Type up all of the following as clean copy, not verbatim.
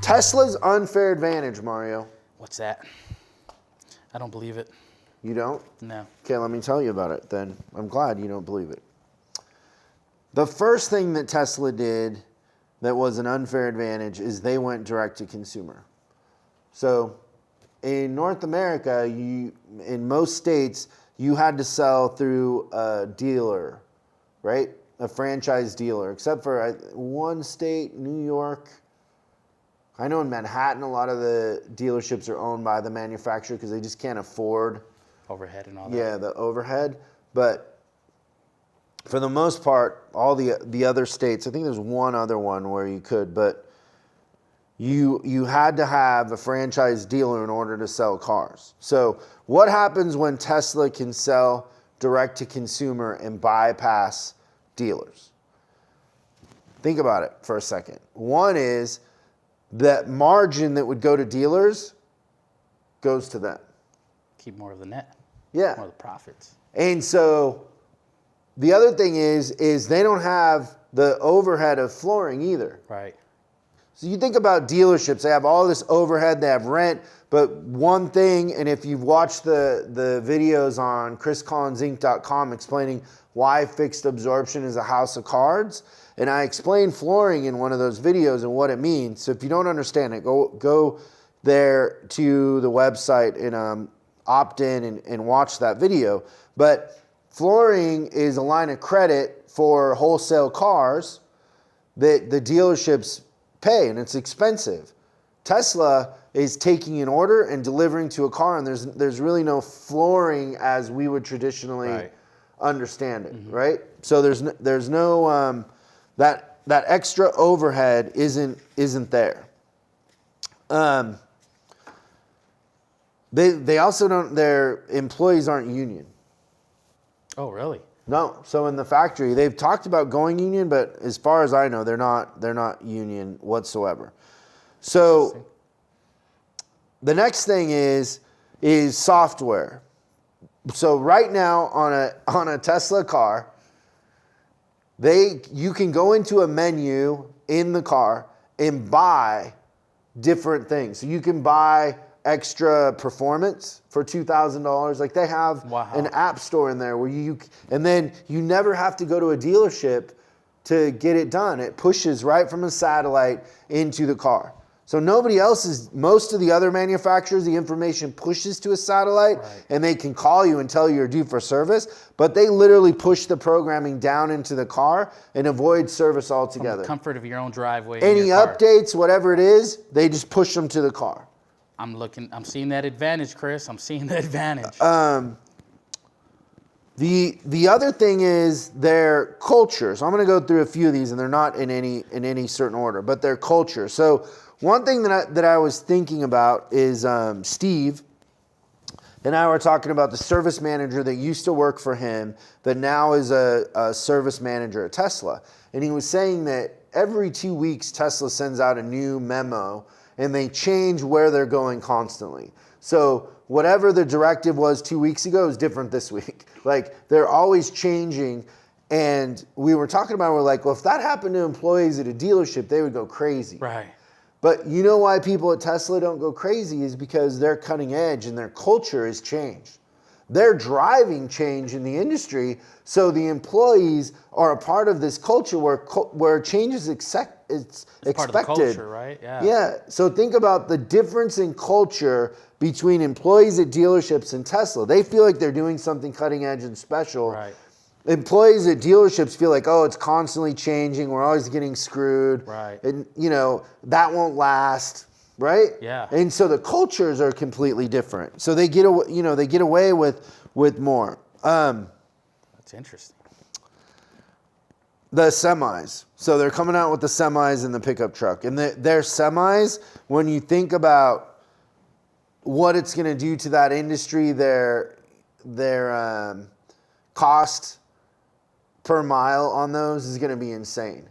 Tesla's unfair advantage, Mario. What's that? I don't believe it. You don't? No. Okay, let me tell you about it then. I'm glad you don't believe it. The first thing that Tesla did that was an unfair advantage is they went direct to consumer. So in North America, in most states, you had to sell through a dealer, right? A franchise dealer, except for one state, New York. I know in Manhattan, a lot of the dealerships are owned by the manufacturer because they just can't afford overhead and all that. Yeah, the overhead. But for the most part, all the other states, I think there's one other one where you could, but you had to have a franchise dealer in order to sell cars. So what happens when Tesla can sell direct to consumer and bypass dealers? Think about it for a second. One is that margin that would go to dealers goes to them. Keep more of the net. Yeah. More of the profits. And so the other thing is they don't have the overhead of flooring either. Right. So you think about dealerships, they have all this overhead, they have rent, but one thing, and if you've watched the videos on chriscollinsinc.com explaining why fixed absorption is a house of cards, and I explained flooring in one of those videos and what it means. So if you don't understand it, go there to the website and opt in and watch that video. But flooring is a line of credit for wholesale cars that the dealerships pay, and it's expensive. Tesla is taking an order and delivering to a car, and there's really no flooring as we would traditionally understand it, right? So there's no that extra overhead isn't there. They also don't. Their employees aren't union. Oh, really? No. So in the factory, they've talked about going union, but as far as I know, they're not union whatsoever. So the next thing is software. So right now on a Tesla car, you can go into a menu in the car and buy different things. So you can buy extra performance for $2,000. Like they have an app store in there where and then you never have to go to a dealership to get it done. It pushes right from a satellite into the car. So most of the other manufacturers, the information pushes to a satellite and they can call you and tell you you're due for service, but they literally push the programming down into the car and avoid service altogether. From the comfort of your own driveway. Any updates, whatever it is, they just push them to the car. I'm seeing that advantage, Chris. I'm seeing that advantage. The other thing is their culture. So I'm going to go through a few of these, and they're not in any certain order, but their culture. So one thing that I was thinking about is Steve and I were talking about the service manager that used to work for him that now is a service manager at Tesla. And he was saying that every 2 weeks, Tesla sends out a new memo and they change where they're going constantly. So whatever the directive was 2 weeks ago is different this week. Like they're always changing. And we were talking about, we're like, well, if that happened to employees at a dealership, they would go crazy. Right. But you know why people at Tesla don't go crazy is because they're cutting edge and their culture has changed. They're driving change in the industry, so the employees are a part of this culture where change is expected. Part of the culture, right? Yeah. Yeah. So think about the difference in culture between employees at dealerships and Tesla. They feel like they're doing something cutting edge and special. Right. Employees at dealerships feel like, oh, it's constantly changing. We're always getting screwed. Right. And, that won't last. Right? Yeah. And so the cultures are completely different. So they get away with more. That's interesting. The semis. So they're coming out with the semis and the pickup truck. And their semis, when you think about what it's going to do to that industry, their cost per mile on those is going to be insane.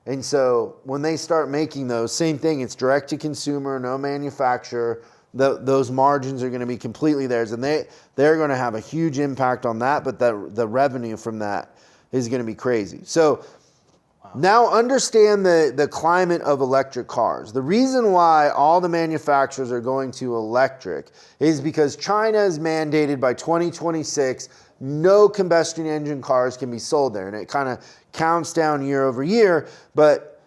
And so when they start making those, same thing, it's direct to consumer, no manufacturer. Those margins are going to be completely theirs, and they're going to have a huge impact on that, but the revenue from that is going to be crazy. So Now understand the climate of electric cars. The reason why all the manufacturers are going to electric is because China is mandated by 2026, no combustion engine cars can be sold there. And it kind of counts down year over year, but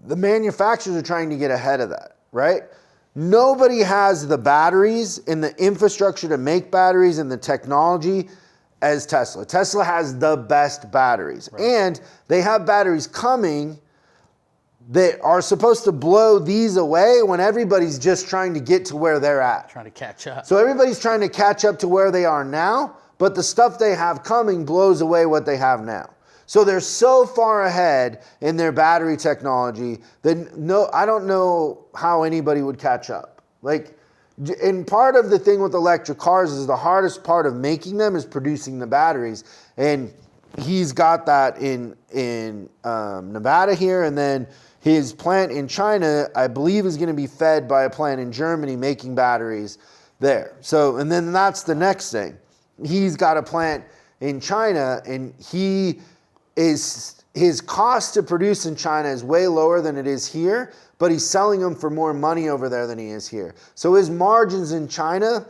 the manufacturers are trying to get ahead of that, right? Nobody has the batteries and the infrastructure to make batteries and the technology as Tesla. Tesla has the best batteries. Right. And they have batteries coming that are supposed to blow these away when everybody's just trying to get to where they're at. Trying to catch up. So everybody's trying to catch up to where they are now, but the stuff they have coming blows away what they have now. So they're so far ahead in their battery technology that I don't know how anybody would catch up. And part of the thing with electric cars is the hardest part of making them is producing the batteries. And he's got that in Nevada here. And then his plant in China, I believe, is going to be fed by a plant in Germany making batteries there. So, and then that's the next thing. He's got a plant in China, and his cost to produce in China is way lower than it is here, but he's selling them for more money over there than he is here. So his margins in China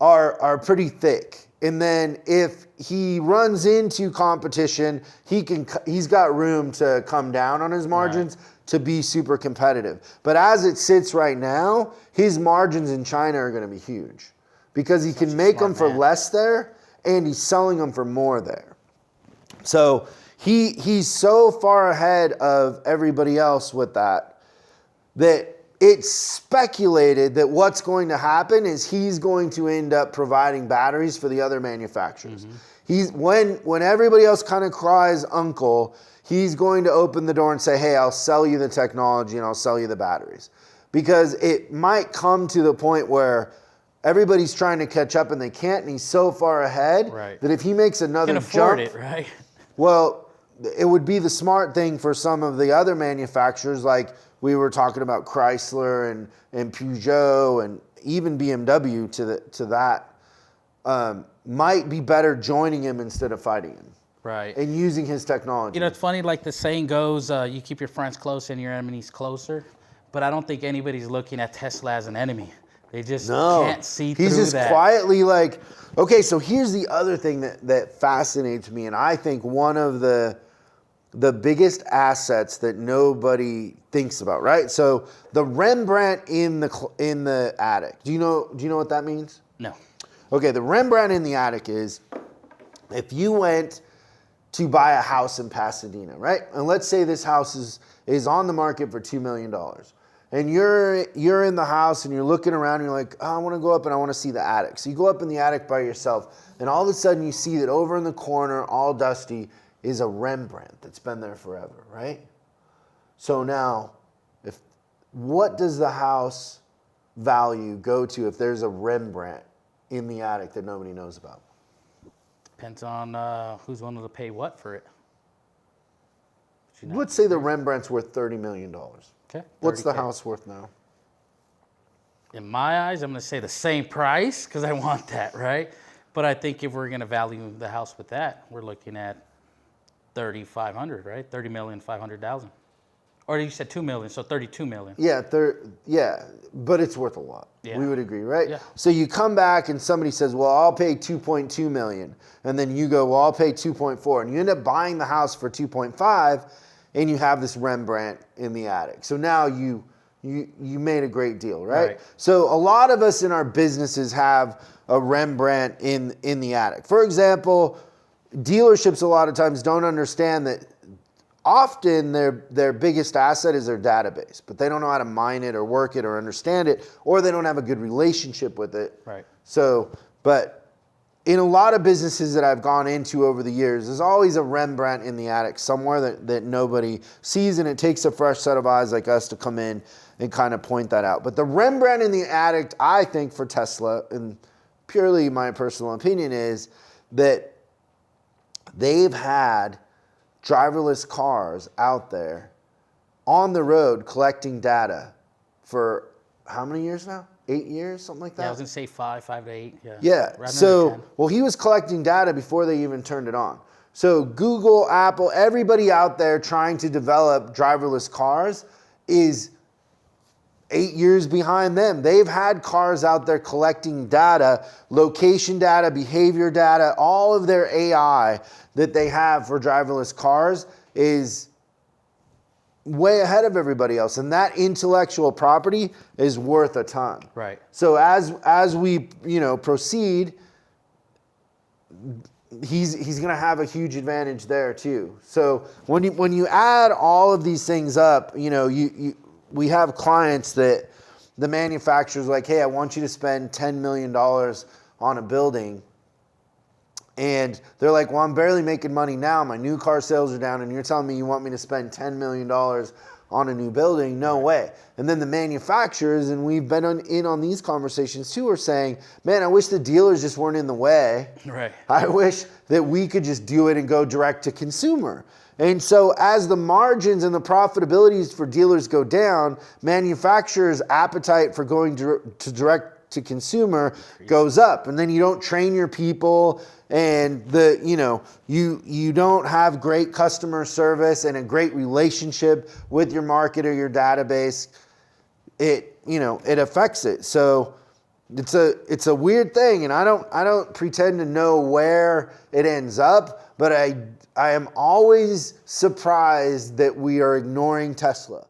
are pretty thick. And then if he runs into competition, he's got room to come down on his margins to be super competitive. But as it sits right now, his margins in China are going to be huge because he can make them for less there, and he's selling them for more there. So he's so far ahead of everybody else with that it's speculated that what's going to happen is he's going to end up providing batteries for the other manufacturers. Mm-hmm. When everybody else kind of cries uncle, he's going to open the door and say, hey, I'll sell you the technology and I'll sell you the batteries. Because it might come to the point where everybody's trying to catch up and they can't, and he's so far ahead that if he makes another jump, afford it, right? Well, it would be the smart thing for some of the other manufacturers, like we were talking about Chrysler and Peugeot and even BMW to that, might be better joining him instead of fighting him. Right. And using his technology. You know, it's funny, like the saying goes, you keep your friends close and your enemies closer. But I don't think anybody's looking at Tesla as an enemy. They just can't see through that. He's just quietly like, okay, so here's the other thing that fascinates me, and I think one of the biggest assets that nobody thinks about, right? So the Rembrandt in the attic. Do you know what that means? No. Okay, the Rembrandt in the attic is if you went to buy a house in Pasadena, right? And let's say this house is on the market for $2 million. And you're in the house and you're looking around and you're like, oh, I want to go up and I want to see the attic. So you go up in the attic by yourself, and all of a sudden you see that over in the corner, all dusty, is a Rembrandt that's been there forever, right? So now, what does the house value go to if there's a Rembrandt in the attic that nobody knows about? Depends on who's willing to pay what for it. Let's say the Rembrandt's worth $30 million. Okay. What's the house worth now? In my eyes, I'm going to say the same price because I want that, right? But I think if we're going to value the house with that, we're looking at $3,500, right? $30,500,000. Or you said $2 million, so $32 million. Yeah, but it's worth a lot. Yeah. We would agree, right? Yeah. So you come back and somebody says, well, I'll pay $2.2 million. And then you go, well, I'll pay 2.4. And you end up buying the house for 2.5, and you have this Rembrandt in the attic. So now you made a great deal, right? So a lot of us in our businesses have a Rembrandt in the attic. For example, dealerships a lot of times don't understand that often their biggest asset is their database, but they don't know how to mine it or work it or understand it, or they don't have a good relationship with it. Right. So, but in a lot of businesses that I've gone into over the years, there's always a Rembrandt in the attic somewhere that nobody sees, and it takes a fresh set of eyes like us to come in and kind of point that out. But the Rembrandt in the attic, I think, for Tesla, and purely my personal opinion, is that they've had driverless cars out there on the road collecting data for how many years now? 8 years, something like that? Yeah, I was going to say 5 to 8. Yeah. Right. So, well, he was collecting data before they even turned it on. So Google, Apple, everybody out there trying to develop driverless cars is 8 years behind them. They've had cars out there collecting data, location data, behavior data, all of their AI that they have for driverless cars is way ahead of everybody else. And that intellectual property is worth a ton. Right. So as we, proceed, he's going to have a huge advantage there too. So when you add all of these things up, we have clients that the manufacturer's like, hey, I want you to spend $10 million on a building. And they're like, well, I'm barely making money now. My new car sales are down, and you're telling me you want me to spend $10 million on a new building? No way. And then the manufacturers, and we've been in on these conversations too, are saying, man, I wish the dealers just weren't in the way. Right. I wish that we could just do it and go direct to consumer. And so as the margins and the profitabilities for dealers go down, manufacturers' appetite for going to direct to consumer goes up. And then you don't train your people, and you don't have great customer service and a great relationship with your market or your database. It affects it. So it's a weird thing, and I don't pretend to know where it ends up, but I am always surprised that we are ignoring Tesla.